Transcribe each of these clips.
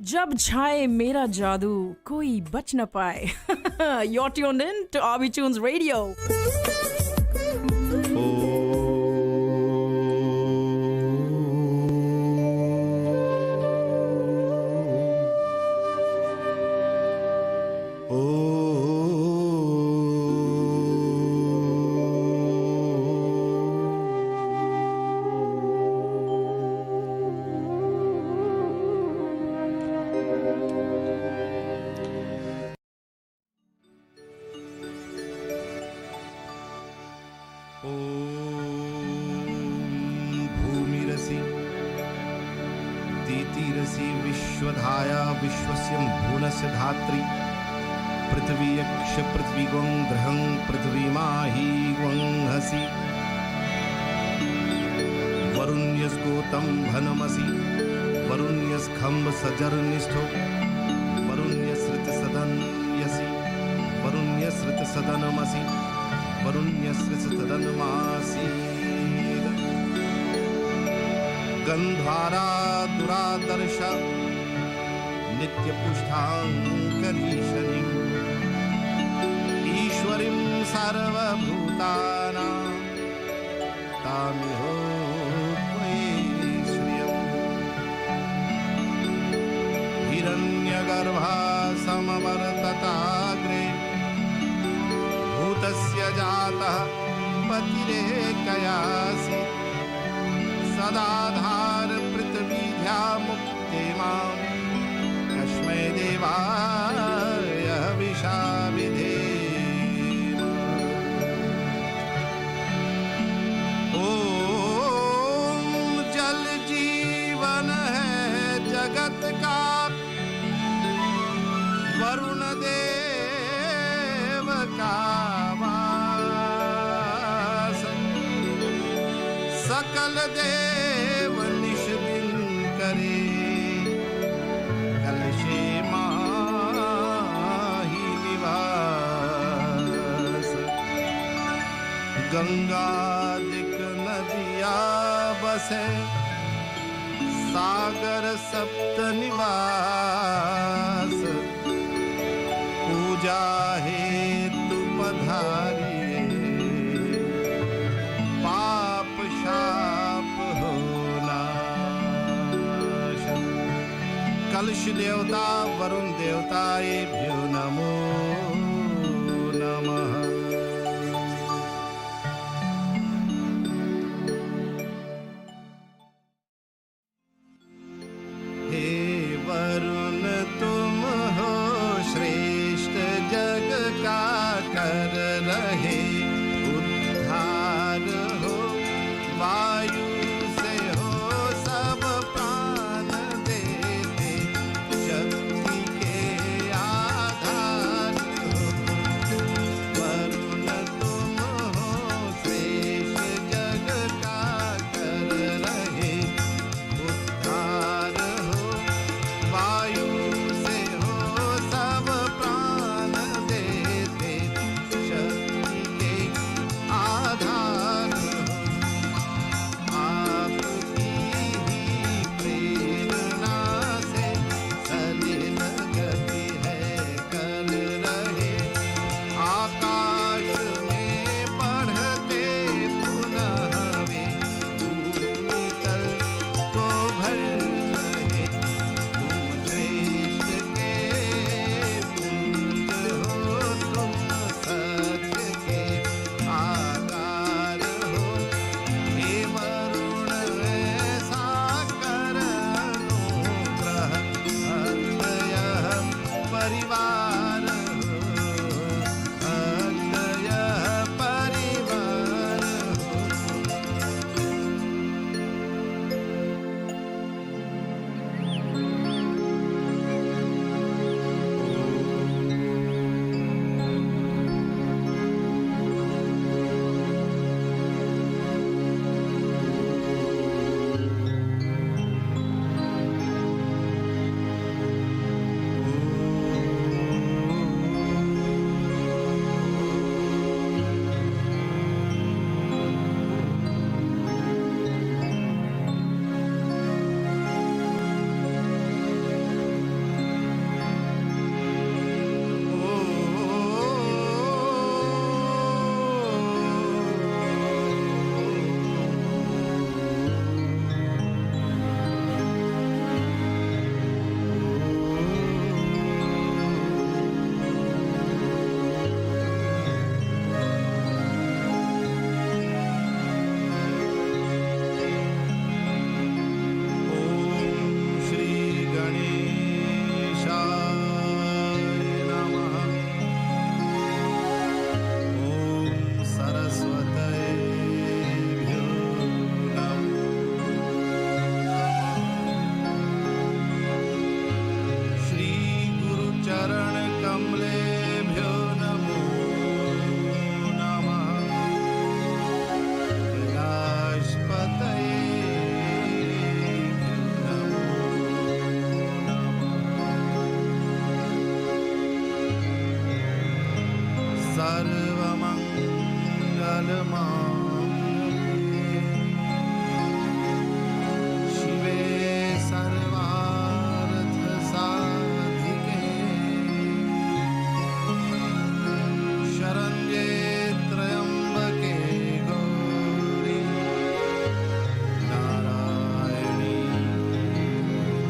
जब छाए मेरा जादू कोई बच न पाए. You're tuned in to Abee Chunes Radio. भूमिरसि दीतिरसि विश्वधाया विश्वस्य भुवनस्य धात्री पृथ्वी यक्ष पृथ्वी gwं ग्रहं पृथ्वी माहि gwं हसि वरुण्यस्गोतं भनमसि वरुण्यस्खम्ब सजरनिष्ठो वरुण्यसृतसदन्यसि वरुण्यसृतसदनमसि वरुण्यसृतसदनमासि गन्धारा दुरादर्श नित्यपुष्टाङ्करीशनीम् ईश्वरीं सर्वभूतानां तामिहो श्रियम् हिरण्यगर्भा समवर्तताग्रे भूतस्य जातः पतिरेकयासि सदाधार पृथ्वीध्या मुक्ते मां कस्मै देवाय हविषा विधेम। ओम जल जीवन है जगत का वरुण देव का वास सकल देव निश दिन करे कलशे माही निवास गंगादिक नदिया बसे सागर सप्त निवास पूजा हेतु पधारिए पाप शाप हो नाश कलश देवता वरुण देवताएभ्यो नमो नमः। हे वरुण तुम हो श्रेष्ठ जग का कर रहे उद्धार हो वायु से हो सब प्राण देते शक्ति के आधार हो शिवे सर्वार्थ साधिके शरण्ये त्र्यंबके गौरी नारायणी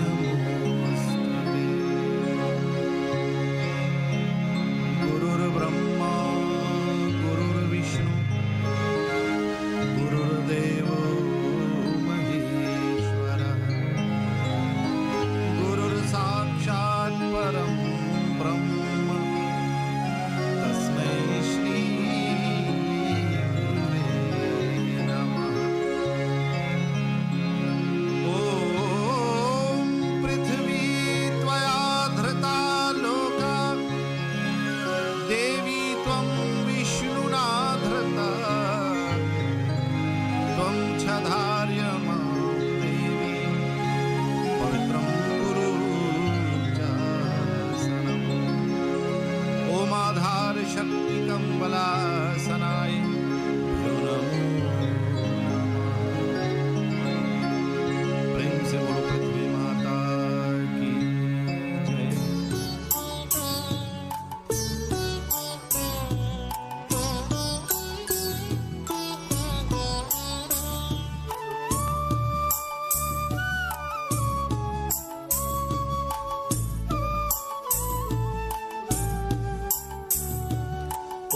नमोस्तुते। गुरुर्ब्रह्मा गुरुर्विष्णु गुरुर्देवो महेश्वरः गुरुर्साक्षात् परं ब्रह्म तस्मै श्री गुरुवे नमः। ॐ पृथ्वी त्वया धृता लोका देवी त्वं विष्णुना धृता त्वं च धार्यमां देवी पवित्रं कुरु चासनम्। ॐ आधार शक्ति कम्बलासनाय नमो नमः। प्रेम से बोलो पृथ्वी माता की जय।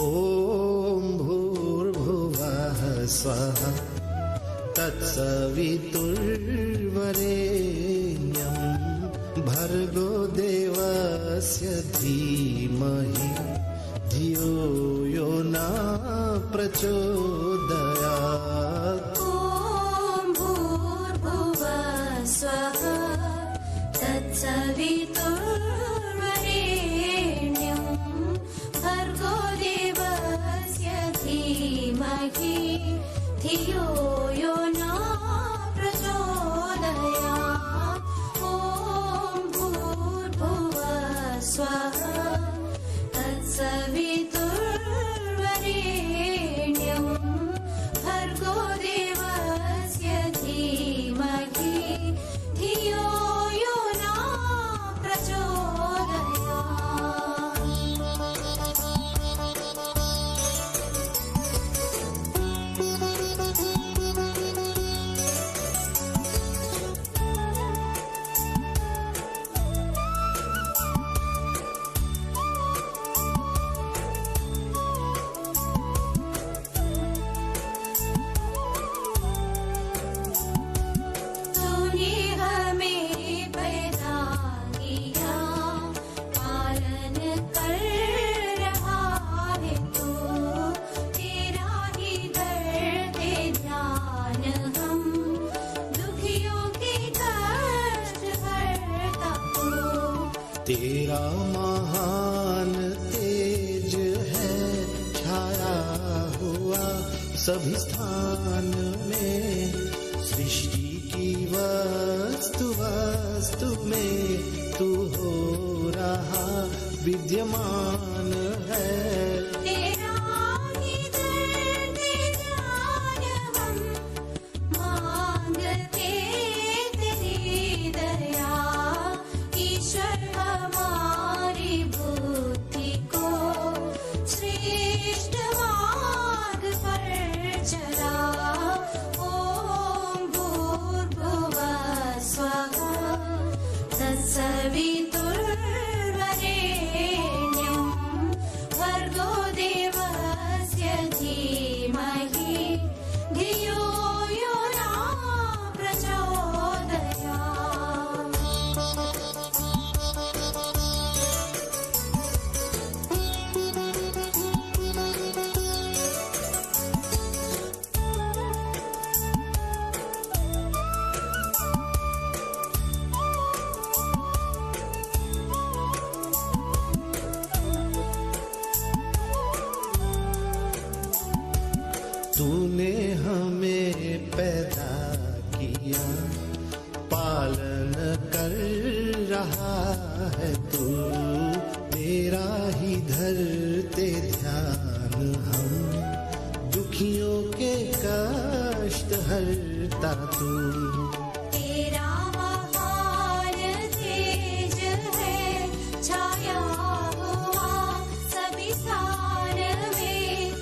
ॐ भूर्भुवः स्वः तत्सवितुर्वरेण्यं भर्गो देवस्य धीमहि धियो यो न प्रचोदयात्। ॐ भूर्भुवः स्वः तत्सवितुर्वरेण्यं भर्गो देवस्य धीमहि धियो यो न प्रचोदयात्। ॐ भूर्भुवः स्वः तत्सवितुर्वरेण्यं भर्गो देवस्य धीमहि धियो यो न तूने हमें पैदा किया, पालन कर रहा है तू, तेरा ही दर्द ध्यान हम दुखियों के कष्ट हरता तू। तेरा महान तेज है छाया हुआ सभी स्थान में, सृष्टि की वस्तु वस्तु में तू हो रहा विद्यमान है। तेरा ही दर्द ध्यान हम मांगते तेरी दया, ईश्वर हमारी बुद्धि को श्रेष्ठ मार्ग पर चला। ॐ भूर्भुवः स्वः तत्सवितुर्वरेण्यं भर्गो देवस्य धीमहि धियो यो न प्रचोदयात्। तूने हमें पैदा किया, पालन कर रहा है तू, तेरा ही धरते ध्यान हम दुख दुखियों के कष्ट हरता तू। तेरा महान तेज है छाया हुआ सभी स्थान में,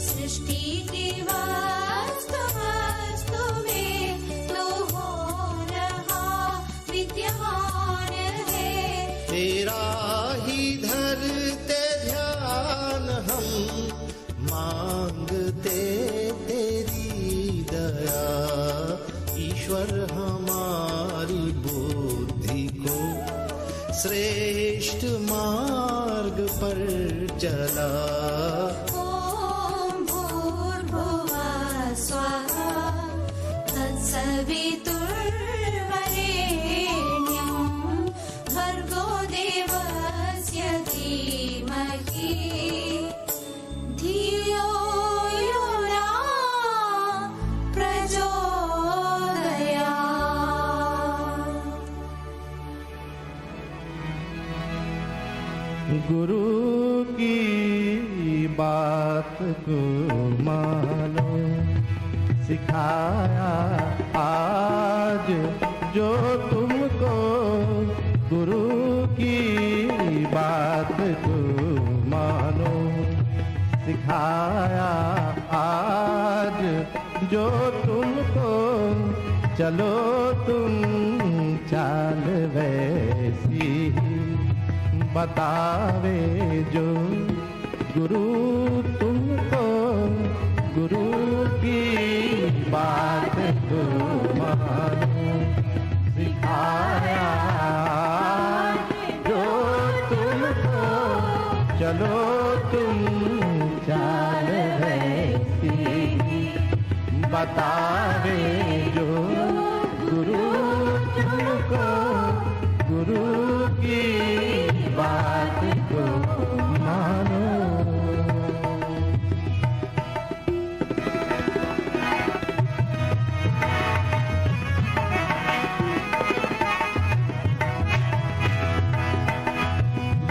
सृष्टि की वस्तु वस्तु में तू हो रहा विद्यमान है। तेरा ही धरते ध्यान हम, मांगते तेरी दया। ईश्वर हमारी बुद्धि को श्रेष्ठ मार्ग पर चला। ॐ भूर्भुवः स्वः तत्सवितुर्वरेण्यं भर्गो देवस्य धीमहि धियो यो न प्रचोदयात्। गुरु की बात को मानो, सिखाया आज जो तुमको। गुरु की बात को मानो, सिखाया आज जो तुमको। चलो तुम चाल वैसी बतावे जो गुरु तुमको। गुरु की बात को मानो, सिखाया जो तुमको। चलो तुम चाल वैसी बतावे जो गुरु तुमको। गुरु की बात को मानो।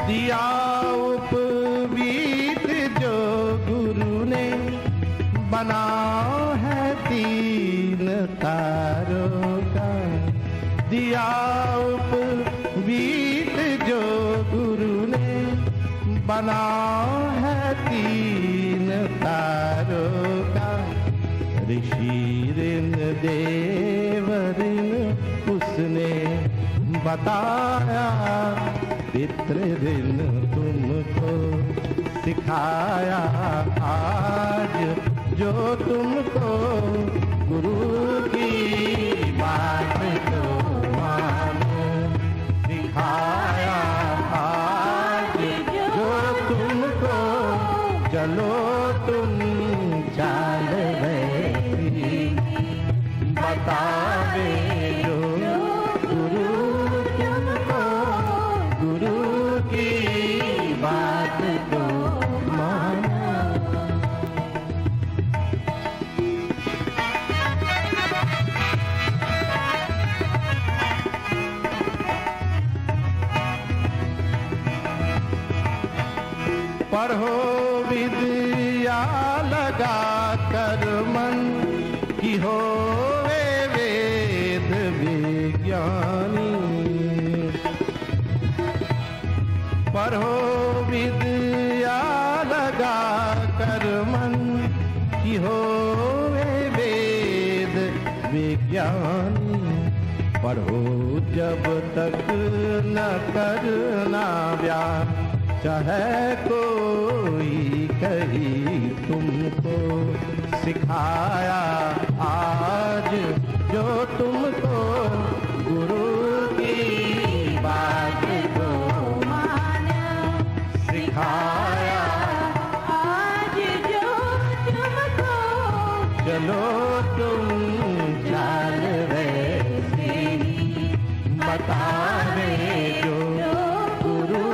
दिया उपवीत जो गुरु ने, बना है 3 तारों का। दिया उपवीत जो गुरु ने, बना है 3 तारों का। ऋषि ऋण देव ऋण उसने बताया, पितृ ऋण तुमको सिखाया आज जो तुमको। गुरु की बात को मानो, सिखाया आज जो तुमको। चलो तुम चाल वैसी बतावे जो गुरु तुमको। गुरु की बात को मानो। पढ़ो विद्या लगा कर मन की हो वेद विज्ञानी। पढ़ो विद्या लगा कर मन की हो वेद विज्ञानी। पढ़ो जब तक न करना व्याप, चाहे कोई कही तुमको। सिखाया आज जो तुमको। गुरु की बात को मानो, सिखाया आज जो तुमको। चलो तुम चाल वैसी बतावे जो गुरु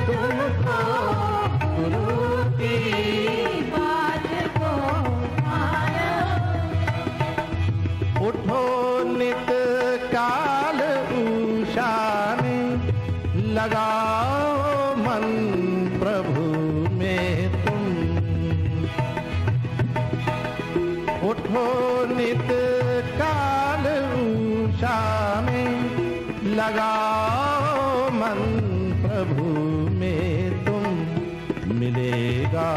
तुमको। गुरु की बात को मानो। उठो नित काल उषा में, लगाओ मन प्रभु में तुम। हो नित काल उषा में लगाओ मन प्रभु में तुम मिलेगा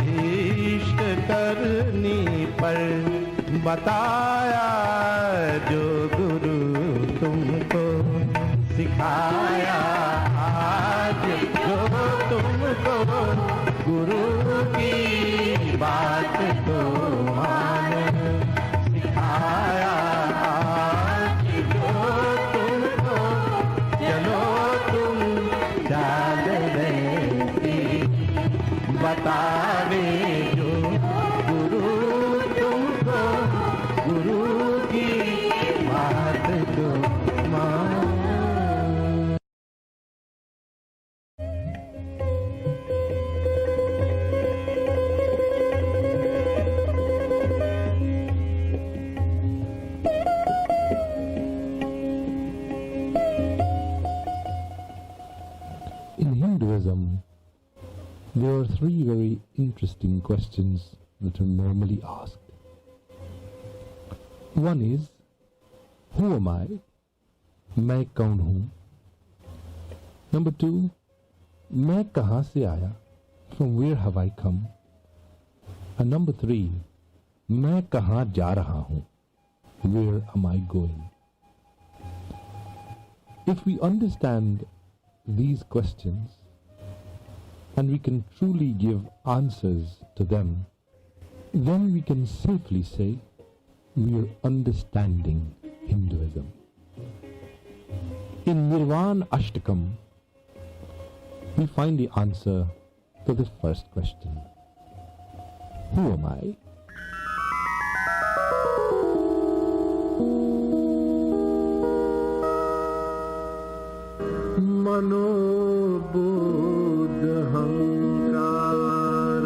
इष्ट करनी पर बताया जो गुरु तुमको सिखाया आज जो तुमको गुरु की बात को मान सिखाया आज जो तुमको चलो तुम चाल रहे बतावे जो गुरु तुमको गुरु की बात को मान। In Hinduism, there are three very interesting questions that are normally asked. One is, who am I? मैं कौन हूँ? Number two, मैं कहाँ से आया? From where have I come? And number three, मैं कहाँ जा रहा हूँ? Where am I going? If we understand these questions and we can truly give answers to them, then we can safely say we are understanding Hinduism. In Nirvan Ashtakam, we find the answer to the first question. Who am I? मनोबुद्ध हंकार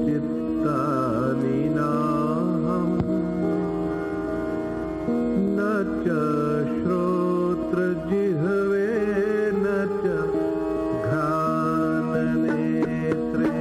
चित्तानि नाहं न च श्रोत्र जिह्वे न च घ्राण नेत्रे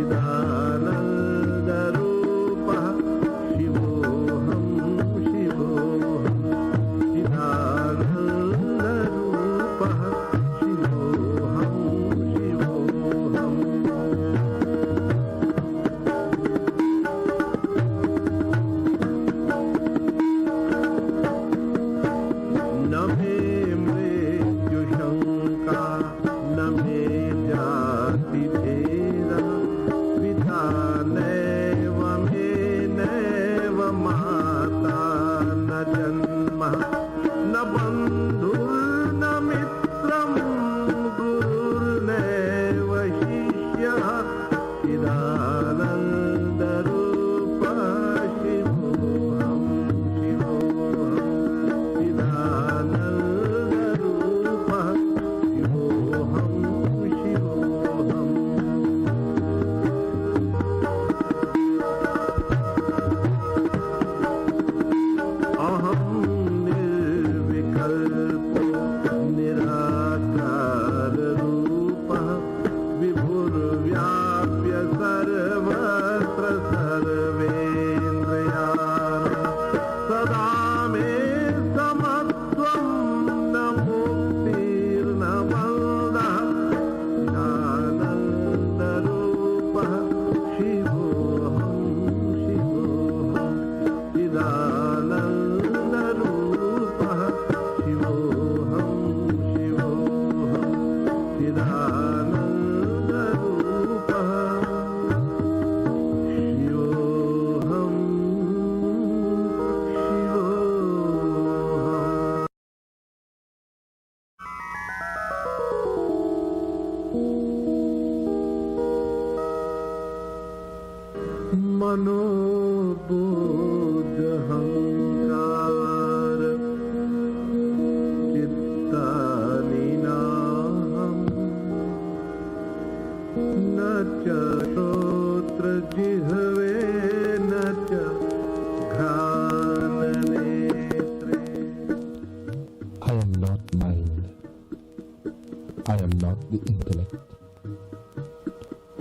चिदानन्दरूपः शिवोऽहं शिवोऽहं चिदानन्दरूपः शिवोऽहं शिवोऽहम् न मे मृत्युशङ्का न मे जातिभेदः पिता नैव मे नैव माता न जन्मः न बन्धुर्न मित्रं गुरुर्नैव शिष्यः चिदानन्दरूपः शिवोऽहं शिवोऽहं चिदानन्दरूपः शिवोऽहं शिवोऽहम् अहं निर्विकल्पो निराकाररूपः विभुर्व्याप्य सर्वत्र सर्वेन्द्रियाणि सदा मे समत्वं न मुक्तिर्न बन्धः चिदानन्दरूपः शिवोऽहं शिवोऽहं चिदानन्दरूपः शिवोऽहं शिवोऽहं चिदानन्दरूपः शिवोऽहं शिवोऽहम् मनोबोधहङ्कार चित्तानि नाहम् न च श्रोत्रजिह्वे न च घ्राणनेत्रे I am not mind. I am not the intellect.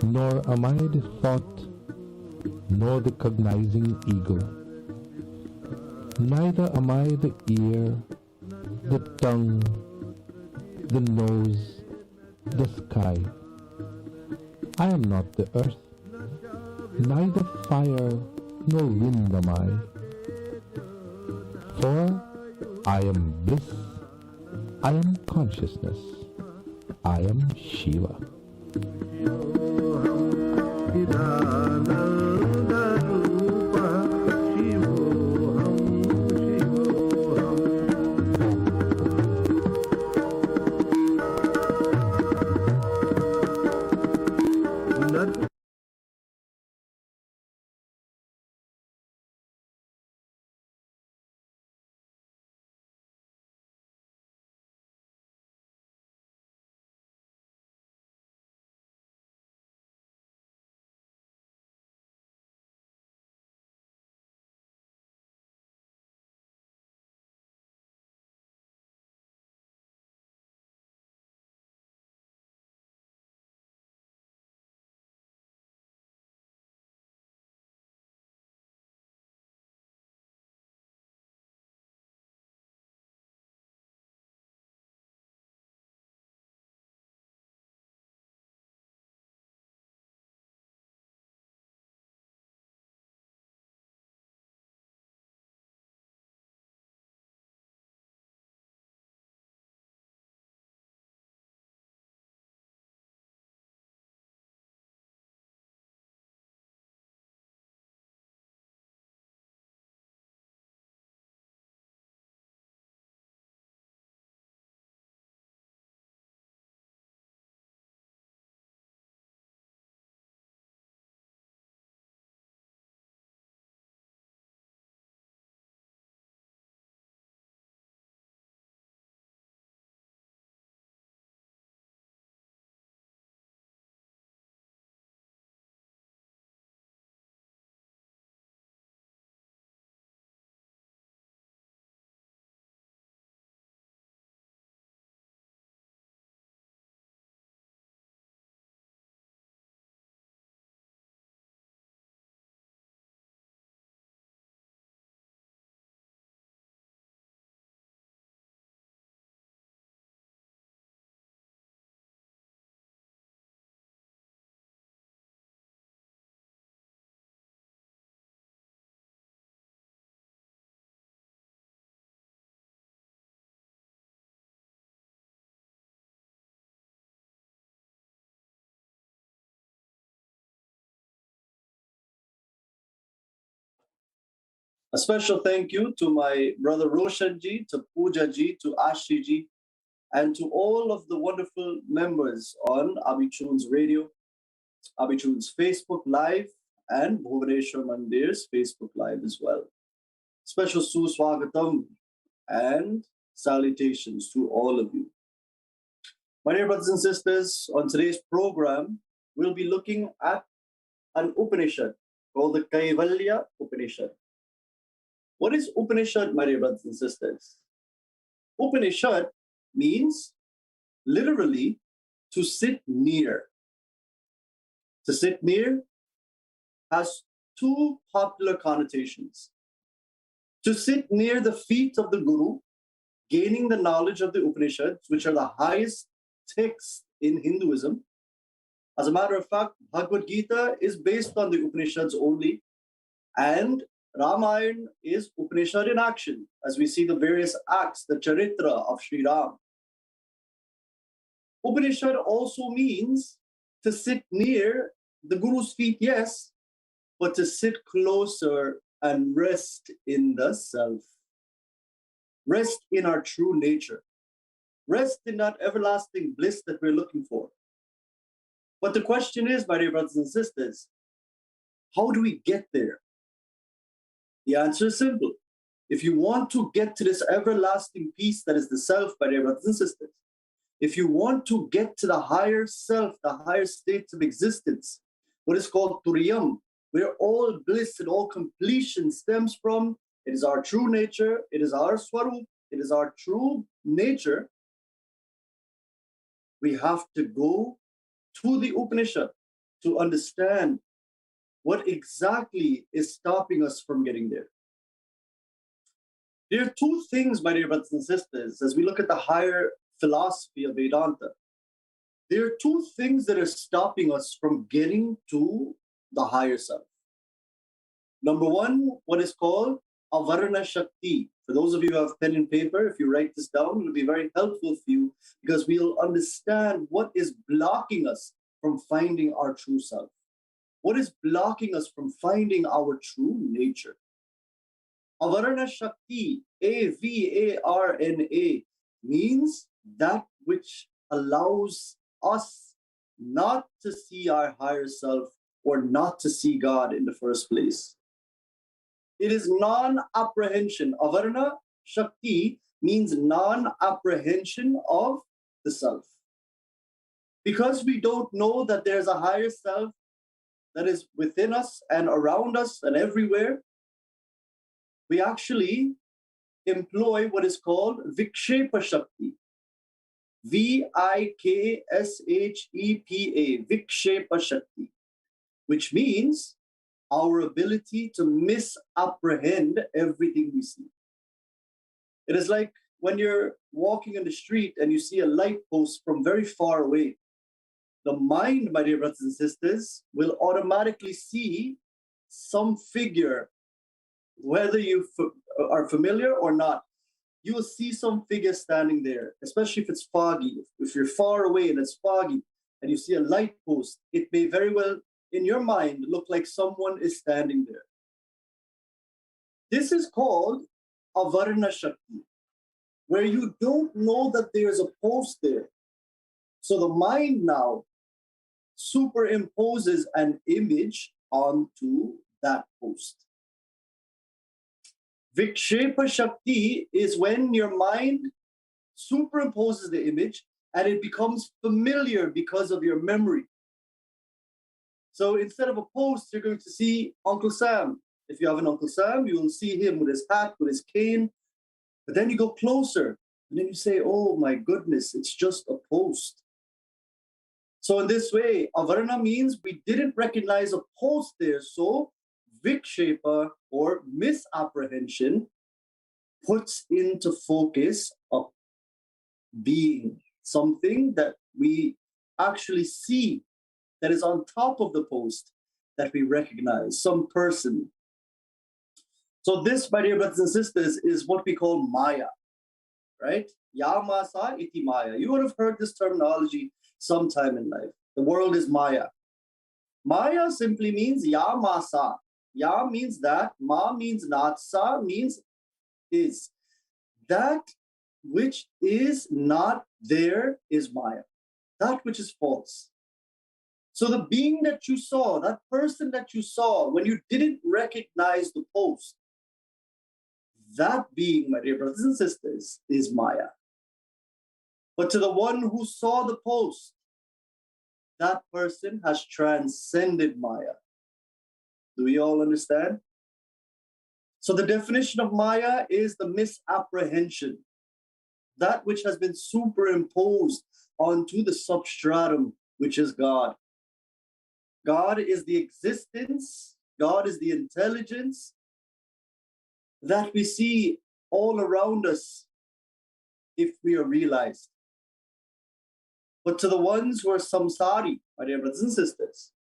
Nor am I the thought, nor the cognizing ego. Neither am I the ear, the tongue, the nose, the sky. I am not the earth, neither fire nor wind am I. For I am bliss, I am consciousness, I am Shiva. चिदानन्दरूपः शिवोऽहं शिवोऽहम् न A special thank you to my brother Roshan ji, to Pooja ji, to Ashi ji, and to all of the wonderful members on Abee Chunes Radio, Abee Chunes Facebook Live, and Bhuvaneshwar Mandir's Facebook Live as well. Special suswagatam and salutations to all of you. My dear brothers and sisters, on today's program, we'll be looking at an Upanishad called the Kaivalya Upanishad. What is Upanishad, my dear brothers and sisters? Upanishad means literally to sit near. To sit near has two popular connotations. To sit near the feet of the Guru, gaining the knowledge of the Upanishads, which are the highest texts in Hinduism. As a matter of fact, Bhagavad Gita is based on the Upanishads only, and Ramayana is Upanishad in action, as we see the various acts, the Charitra of Sri Ram. Upanishad also means to sit near the Guru's feet, yes, but to sit closer and rest in the self. Rest in our true nature. Rest in that everlasting bliss that we're looking for. But the question is, my dear brothers and sisters, how do we get there? The answer is simple. If you want to get to this everlasting peace that is the self, my dear brothers and sisters, if you want to get to the higher self, the higher states of existence, what is called Turiyam, where all bliss and all completion stems from, it is our true nature, it is our Swarup, it is our true nature, we have to go to the Upanishad to understand what exactly is stopping us from getting there. There are two things, my dear brothers and sisters, as we look at the higher philosophy of Vedanta. There are two things that are stopping us from getting to the higher self. Number one, what is called Avarana Shakti. For those of you who have pen and paper, if you write this down, it'll be very helpful for you because we'll understand what is blocking us from finding our true self. What is blocking us from finding our true nature? Avarana Shakti, A-V-A-R-N-A, means that which allows us not to see our higher self or not to see God in the first place. It is non-apprehension. Avarana Shakti means non-apprehension of the self. Because we don't know that there's a higher self that is within us and around us and everywhere, we actually employ what is called Vikshepa Shakti. V-I-K-S-H-E-P-A, Vikshepa Shakti, which means our ability to misapprehend everything we see. It is like when you're walking in the street and you see a light post from very far away. The mind, my dear brothers and sisters, will automatically see some figure, whether you are familiar or not. You will see some figure standing there, especially if it's foggy. If you're far away and it's foggy and you see a light post, it may very well, in your mind, look like someone is standing there. This is called Avarna Shakti, where you don't know that there's a post there. So the mind now superimposes an image onto that post. Vikshepa Shakti is when your mind superimposes the image and it becomes familiar because of your memory. So instead of a post, you're going to see Uncle Sam. If you have an Uncle Sam, you will see him with his hat, with his cane. But then you go closer and then you say, oh my goodness, it's just a post. So in this way, Avarana means we didn't recognize a post there. So Vikshepa or misapprehension puts into focus a being, something that we actually see that is on top of the post that we recognize, some person. So this, my dear brothers and sisters, is what we call Maya, right? Yamasa iti Maya. You would have heard this terminology sometime in life. The world is Maya. Maya simply means Yamasa. Ya means that, ma means not, sa means is. That which is not there is Maya. That which is false. So the being that you saw, that person that you saw, when you didn't recognize the post, that being, my dear brothers and sisters, is Maya. But to the one who saw the post, that person has transcended Maya. Do we all understand? So the definition of Maya is the misapprehension, that which has been superimposed onto the substratum, which is God. God is the existence, God is the intelligence that we see all around us if we are realized. But to the ones who are samsari, my dear brothers and sisters,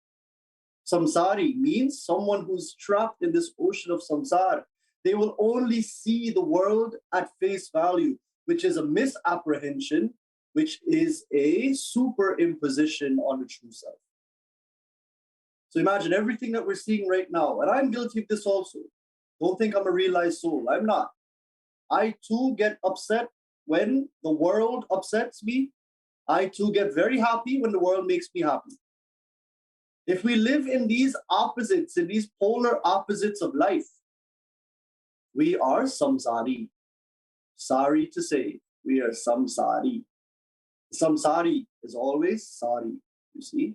samsari means someone who's trapped in this ocean of samsara. They will only see the world at face value, which is a misapprehension, which is a superimposition on the true self. So imagine everything that we're seeing right now, and I'm guilty of this also. Don't think I'm a realized soul. I'm not. I too get upset when the world upsets me. I too get very happy when the world makes me happy. If we live in these opposites, in these polar opposites of life, we are samsari. Sorry to say, we are samsari. Samsari is always sari, you see.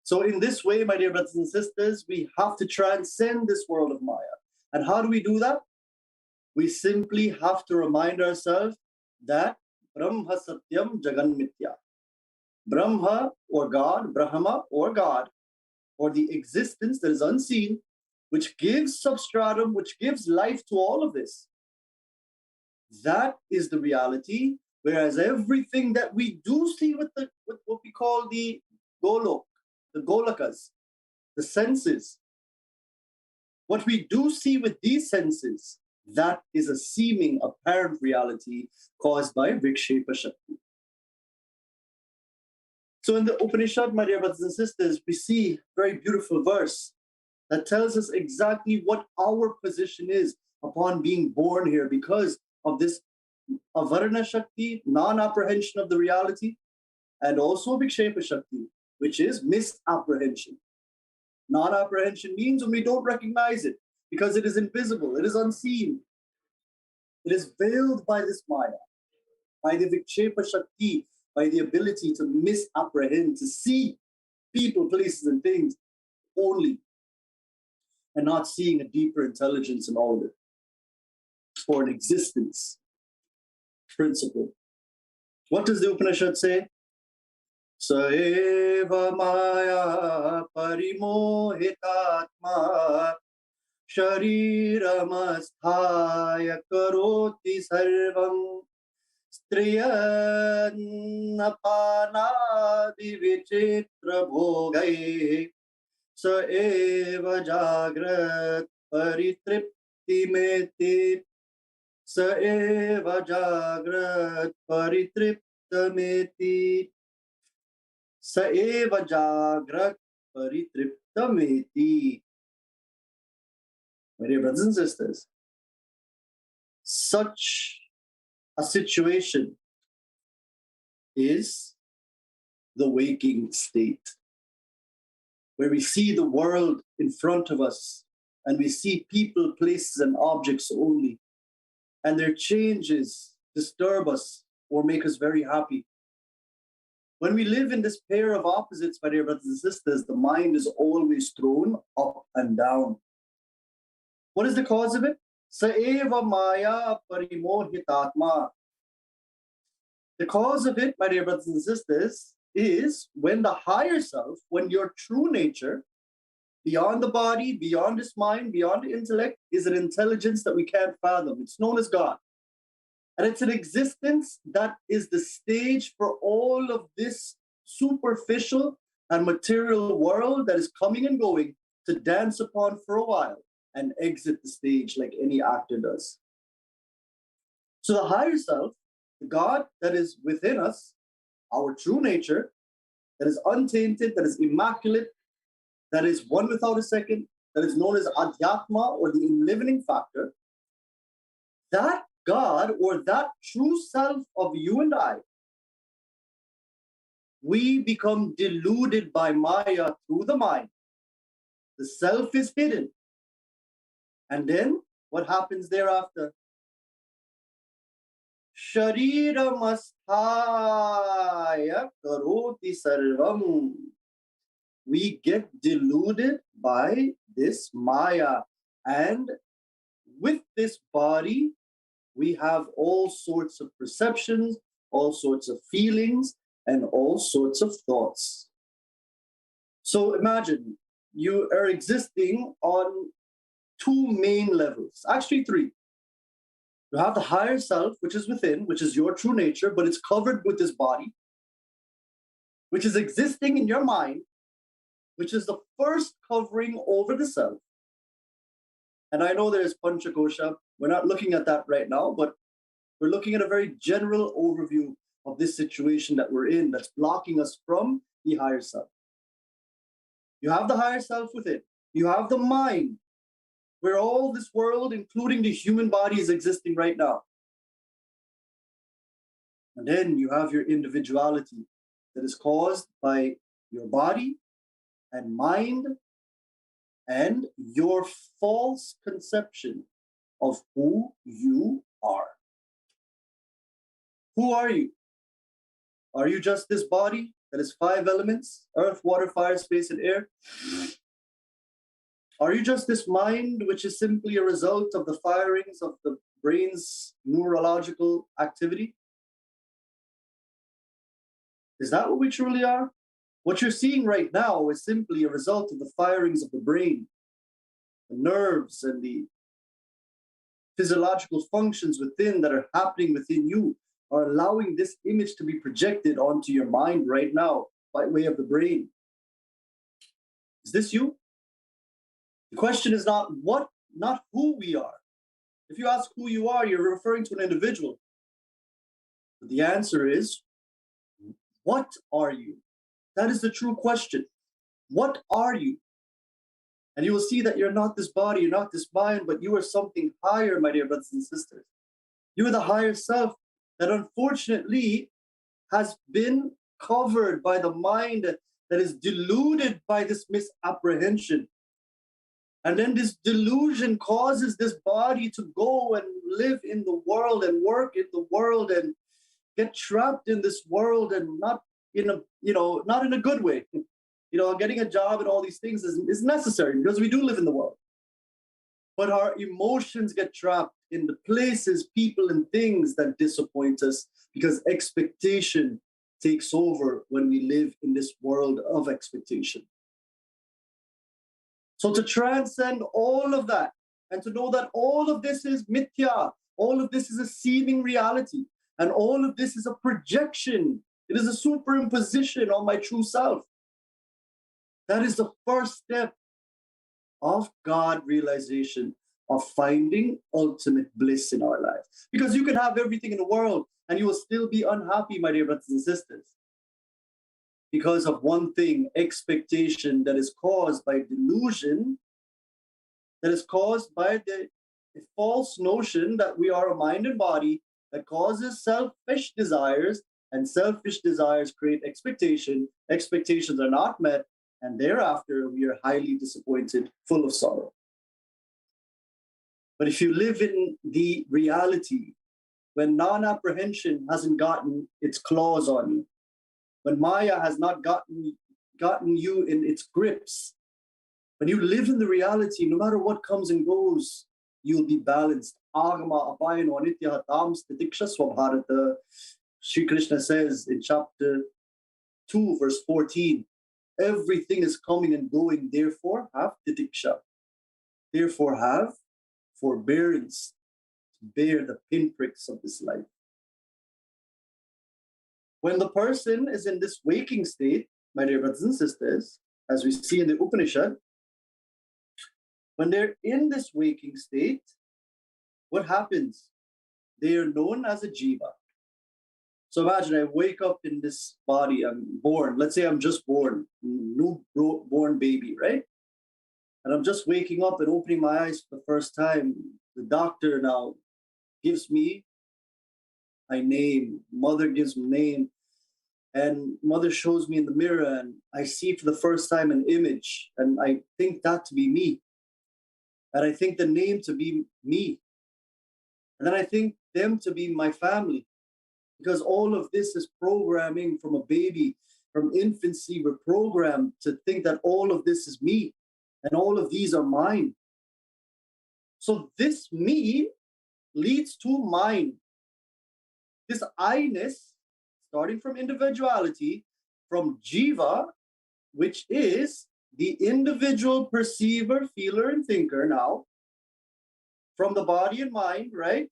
So in this way, my dear brothers and sisters, we have to transcend this world of Maya. And how do we do that? We simply have to remind ourselves that Brahma Satyam Jagan Mithya. Brahma or God, Brahma or God, or the existence that is unseen, which gives substratum, which gives life to all of this. That is the reality, whereas everything that we do see with what we call the golok, the golakas, the senses, what we do see with these senses, that is a seeming apparent reality caused by Vikshepa Shakti. So in the Upanishad, my dear brothers and sisters, we see a very beautiful verse that tells us exactly what our position is upon being born here because of this avarana Shakti, non-apprehension of the reality, and also Vikshepa Shakti, which is misapprehension. Non-apprehension means when we don't recognize it because it is invisible, it is unseen. It is veiled by this Maya, by the Vikshepa Shakti, by the ability to misapprehend, to see people, places, and things only, and not seeing a deeper intelligence in all of it, or an existence principle. What does the Upanishad say? Saeva maya parimohitatma shariramastaya karoti sarvam striyannapanadi vichitra bhogai saeva jagrat paritripti meti saeva jagrat paritriptameti saeva jagrat paritriptameti. My dear brothers and sisters, such a situation is the waking state, where we see the world in front of us and we see people, places, and objects only, and their changes disturb us or make us very happy. When we live in this pair of opposites, my dear brothers and sisters, the mind is always thrown up and down. What is the cause of it? Saeva maya parimohitatma. The cause of it, my dear brothers and sisters, is when the higher self, when your true nature, beyond the body, beyond this mind, beyond the intellect, is an intelligence that we can't fathom. It's known as God. And it's an existence that is the stage for all of this superficial and material world that is coming and going to dance upon for a while and exit the stage like any actor does. So the higher self, the God that is within us, our true nature, that is untainted, that is immaculate, that is one without a second, that is known as Adhyatma or the enlivening factor, that God or that true self of you and I, we become deluded by Maya through the mind. The self is hidden. And then what happens thereafter? Shariramastaya karoti sarvam. We get deluded by this Maya. And with this body, we have all sorts of perceptions, all sorts of feelings, and all sorts of thoughts. So imagine you are existing on two main levels, actually three. You have the higher self, which is within, which is your true nature, but it's covered with this body, which is existing in your mind, which is the first covering over the self. And I know there's Panchakosha. We're not looking at that right now, but we're looking at a very general overview of this situation that we're in that's blocking us from the higher self. You have the higher self within. You have the mind, where all this world, including the human body, is existing right now. And then you have your individuality that is caused by your body and mind and your false conception of who you are. Who are you? Are you just this body that is 5 elements, earth, water, fire, space, and air? Are you just this mind, which is simply a result of the firings of the brain's neurological activity? Is that what we truly are? What you're seeing right now is simply a result of the firings of the brain. The nerves and the physiological functions within that are happening within you are allowing this image to be projected onto your mind right now by way of the brain. Is this you? The question is not who we are. If you ask who you are, you're referring to an individual. But the answer is, what are you? That is the true question. What are you? And you will see that you're not this body, you're not this mind, but you are something higher, my dear brothers and sisters. You are the higher self that unfortunately has been covered by the mind that is deluded by this misapprehension. And then this delusion causes this body to go and live in the world and work in the world and get trapped in this world, and not in a good way. Getting a job and all these things is necessary because we do live in the world. But our emotions get trapped in the places, people, and things that disappoint us because expectation takes over when we live in this world of expectation. So to transcend all of that and to know that all of this is mithya, all of this is a seeming reality, and all of this is a projection, it is a superimposition on my true self. That is the first step of God realization, of finding ultimate bliss in our life. Because you can have everything in the world and you will still be unhappy, my dear brothers and sisters. Because of one thing, expectation that is caused by delusion, that is caused by the false notion that we are a mind and body that causes selfish desires, and selfish desires create expectation. Expectations are not met, and thereafter we are highly disappointed, full of sorrow. But if you live in the reality, when non-apprehension hasn't gotten its claws on you, when Maya has not gotten you in its grips, when you live in the reality, no matter what comes and goes, you'll be balanced. Agama apayano anitya tam stitiksha swabharata. Sri Krishna says in chapter 2, verse 14, everything is coming and going, therefore have titiksha. Therefore have forbearance to bear the pinpricks of this life. When the person is in this waking state, my dear brothers and sisters, as we see in the Upanishad, when they're in this waking state, what happens? They are known as a jiva. So imagine I wake up in this body, I'm born. Let's say I'm just born, newborn baby, right? And I'm just waking up and opening my eyes for the first time. The doctor now gives me my name. Mother gives me name. And mother shows me in the mirror, and I see for the first time an image, and I think that to be me. And I think the name to be me. And then I think them to be my family. Because all of this is programming from a baby, from infancy. We're programmed to think that all of this is me, and all of these are mine. So this me leads to mine. This I-ness, starting from individuality, from jiva, which is the individual perceiver, feeler, and thinker now, from the body and mind, right?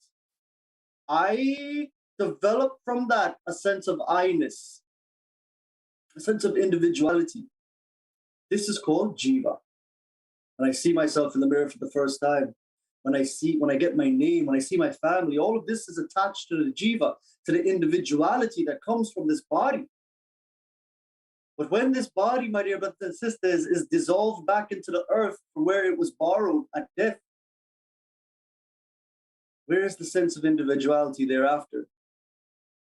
I develop from that a sense of I-ness, a sense of individuality. This is called jiva. When I see myself in the mirror for the first time, when I get my name, when I see my family, all of this is attached to the jiva, to the individuality that comes from this body. But when this body, my dear brothers and sisters, is dissolved back into the earth from where it was borrowed at death, where is the sense of individuality thereafter?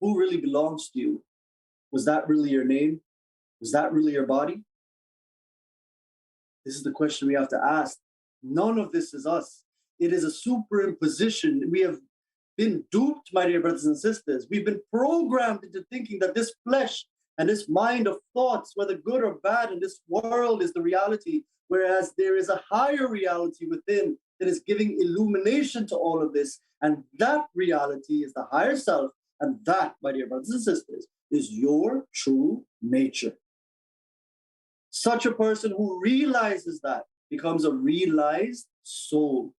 Who really belongs to you? Was that really your name? Was that really your body? This is the question we have to ask. None of this is us. It is a superimposition. We have been duped, my dear brothers and sisters. We've been programmed into thinking that this flesh and this mind of thoughts, whether good or bad, in this world is the reality, whereas there is a higher reality within that is giving illumination to all of this. And that reality is the higher self. And that, my dear brothers and sisters, is your true nature. Such a person who realizes that becomes a realized soul,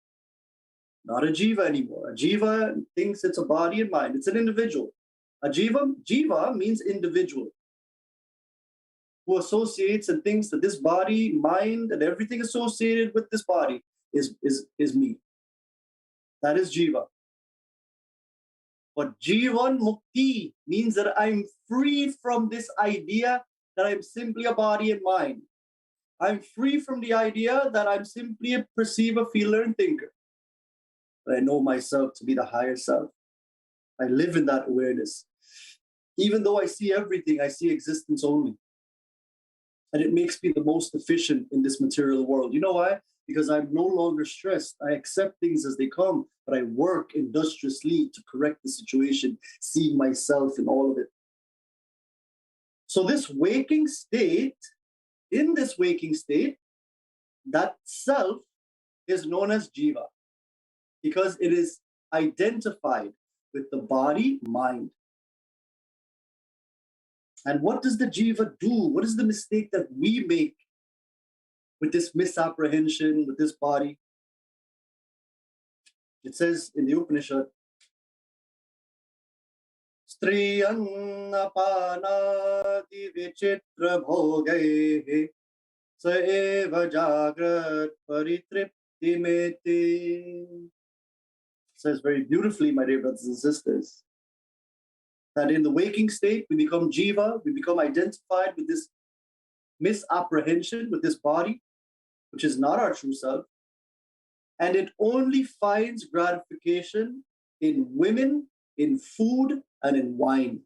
not a jiva anymore. A jiva thinks it's a body and mind. It's an individual. A jiva means individual, who associates and thinks that this body, mind, and everything associated with this body is me. That is jiva. But jivan mukti means that I'm free from this idea that I'm simply a body and mind. I'm free from the idea that I'm simply a perceiver, feeler, and thinker. But I know myself to be the higher self. I live in that awareness. Even though I see everything, I see existence only. And it makes me the most efficient in this material world. You know why? Because I'm no longer stressed. I accept things as they come, but I work industriously to correct the situation, seeing myself in all of it. So this waking state, in this waking state, that self is known as jiva, because it is identified with the body, mind. And what does the jiva do? What is the mistake that we make with this misapprehension, with this body? It says in the Upanishad, Striyannapanadi vichitra bhogehe sa eva jagrat paritripti meti. Says very beautifully, my dear brothers and sisters, that in the waking state, we become jiva, we become identified with this misapprehension, with this body, which is not our true self. And it only finds gratification in women, in food, and in wine.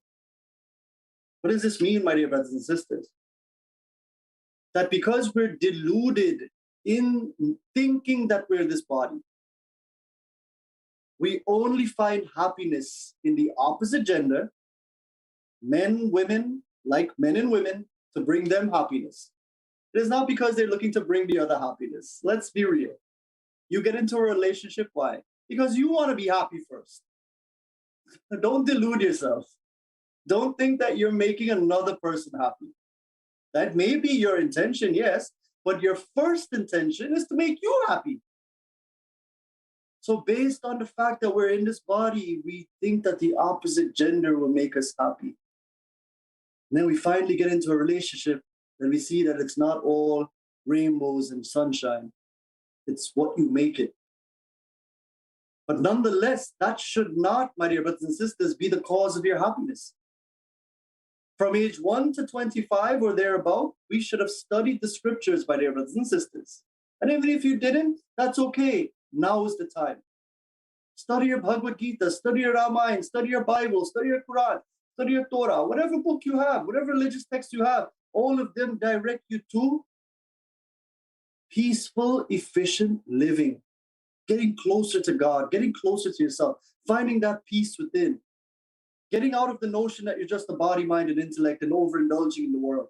What does this mean, my dear brothers and sisters? That because we're deluded in thinking that we're this body, we only find happiness in the opposite gender, men, women, like men and women, to bring them happiness. It is not because they're looking to bring the other happiness. Let's be real. You get into a relationship, why? Because you want to be happy first. Don't delude yourself. Don't think that you're making another person happy. That may be your intention, yes, but your first intention is to make you happy. So based on the fact that we're in this body, we think that the opposite gender will make us happy. And then we finally get into a relationship and we see that it's not all rainbows and sunshine. It's what you make it. But nonetheless, that should not, my dear brothers and sisters, be the cause of your happiness. From age 1 to 25 or thereabout, we should have studied the scriptures, my dear brothers and sisters. And even if you didn't, that's okay. Now is the time. Study your Bhagavad Gita, study your Ramayana, study your Bible, study your Quran, study your Torah, whatever book you have, whatever religious text you have, all of them direct you to peaceful, efficient living, getting closer to God, getting closer to yourself, finding that peace within, getting out of the notion that you're just a body, mind, and intellect and overindulging in the world.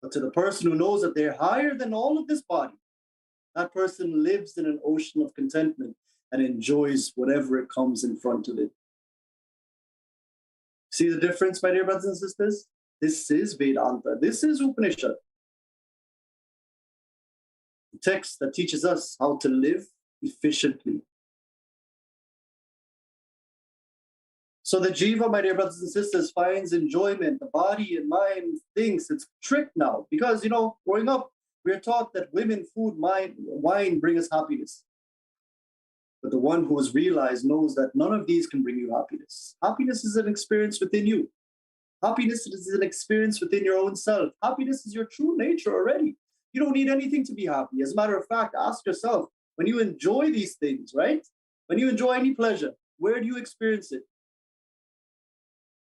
But to the person who knows that they're higher than all of this body, that person lives in an ocean of contentment and enjoys whatever it comes in front of it. See the difference, my dear brothers and sisters? This is Vedanta. This is Upanishad. The text that teaches us how to live efficiently. So the jiva, my dear brothers and sisters, finds enjoyment. The body and mind thinks it's tricked now. Because, growing up, we are taught that women, food, wine bring us happiness. But the one who has realized knows that none of these can bring you happiness. Happiness is an experience within you. Happiness is an experience within your own self. Happiness is your true nature already. You don't need anything to be happy. As a matter of fact, ask yourself, when you enjoy these things, right? When you enjoy any pleasure, where do you experience it?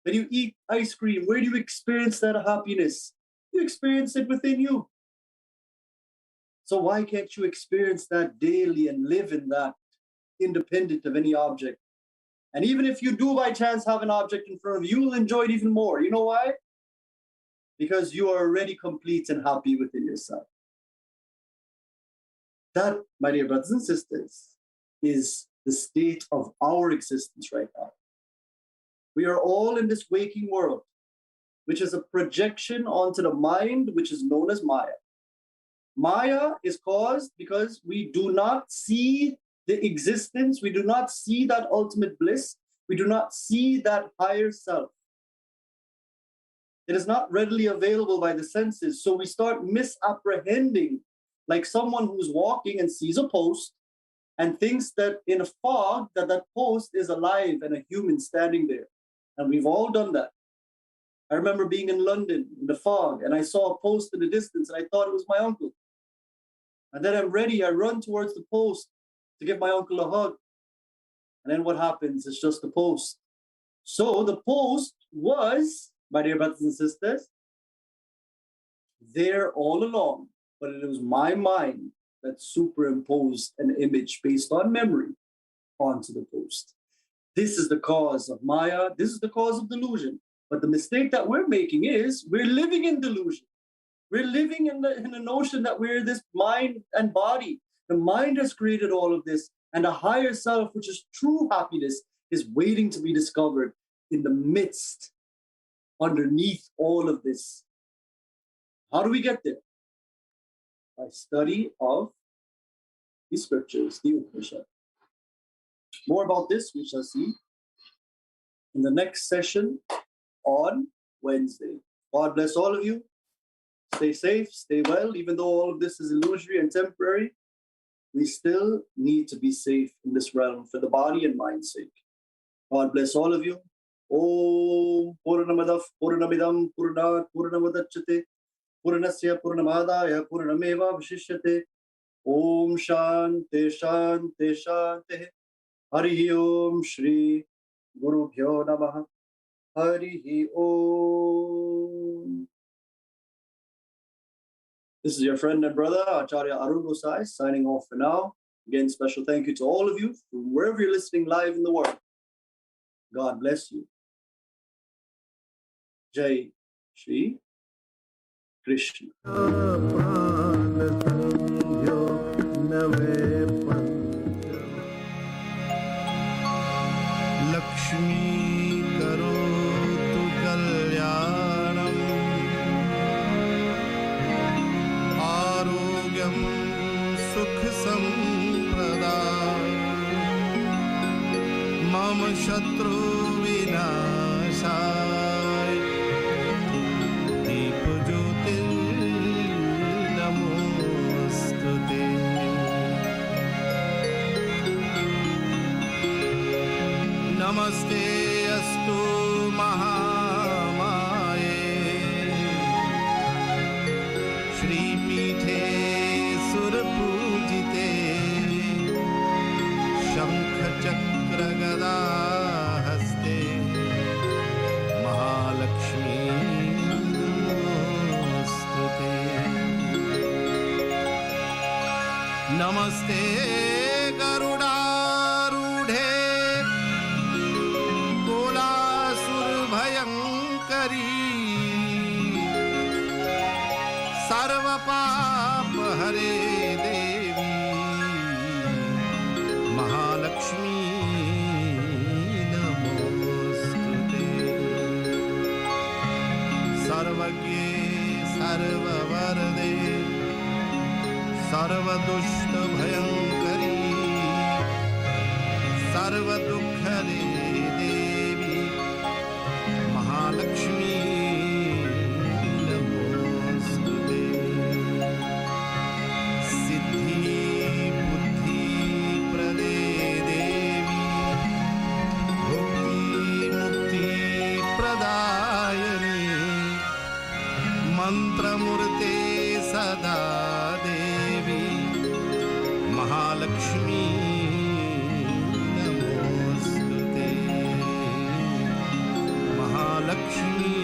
When you eat ice cream, where do you experience that happiness? You experience it within you. So why can't you experience that daily and live in that, independent of any object? And even if you do by chance have an object in front of you, you'll enjoy it even more. You know why? Because you are already complete and happy within yourself. That, my dear brothers and sisters, is the state of our existence right now. We are all in this waking world, which is a projection onto the mind, which is known as Maya. Maya is caused because we do not see the existence, we do not see that ultimate bliss, we do not see that higher self. It is not readily available by the senses, so we start misapprehending, like someone who's walking and sees a post and thinks that in a fog that post is alive and a human standing there. And we've all done that. I remember being in London in the fog and I saw a post in the distance and I thought it was my uncle. And then I'm ready, I run towards the post to give my uncle a hug. And then what happens? It's just a post. So the post was, my dear brothers and sisters, there all along, but it was my mind that superimposed an image based on memory onto the post. This is the cause of Maya. This is the cause of delusion. But the mistake that we're making is we're living in delusion. We're living in the notion that we're this mind and body. The mind has created all of this, and a higher self, which is true happiness, is waiting to be discovered in the midst, underneath all of this. How do we get there? By study of the scriptures, the Upanishad. More about this we shall see in the next session on Wednesday. God bless all of you. Stay safe, stay well. Even though all of this is illusory and temporary, we still need to be safe in this realm for the body and mind's sake. God bless all of you. Om Purnamadav Purnamidam Purnat Purnamadachyate Purnasya Purnamadaya Purnameva Vishishyate. Om Shanti Shanti Shanti. Hari Om Shri Guru Bhyo Namaha. Hari Om. This is your friend and brother, Acharya Arun Gossai, signing off for now. Again, special thank you to all of you from wherever you're listening live in the world. God bless you. Jai Shri Krishna. Lakshmi karotu kalyanam Arogyam sukh sampradam Mama shatru vinashaya Deepa jyotir namostute Namaste astu mahamaye Shri Pithe नमस्ते गरुडारूढे कोलासुरभयङ्करी सर्वपापहरे देवी महालक्ष्मी नमोस्तुते सर्वज्ञे सर्ववरदे सर्वदुष्टभयङ्करी सर्वदुःखरे देवी महालक्ष्मी नमोस्तुते सिद्धि बुद्धि प्रदे देवी भुक्ति मुक्ति प्रदायिनी मंत्रमूर्ते सदा देवी महालक्ष्मी नमोस्तुते महालक्ष्मी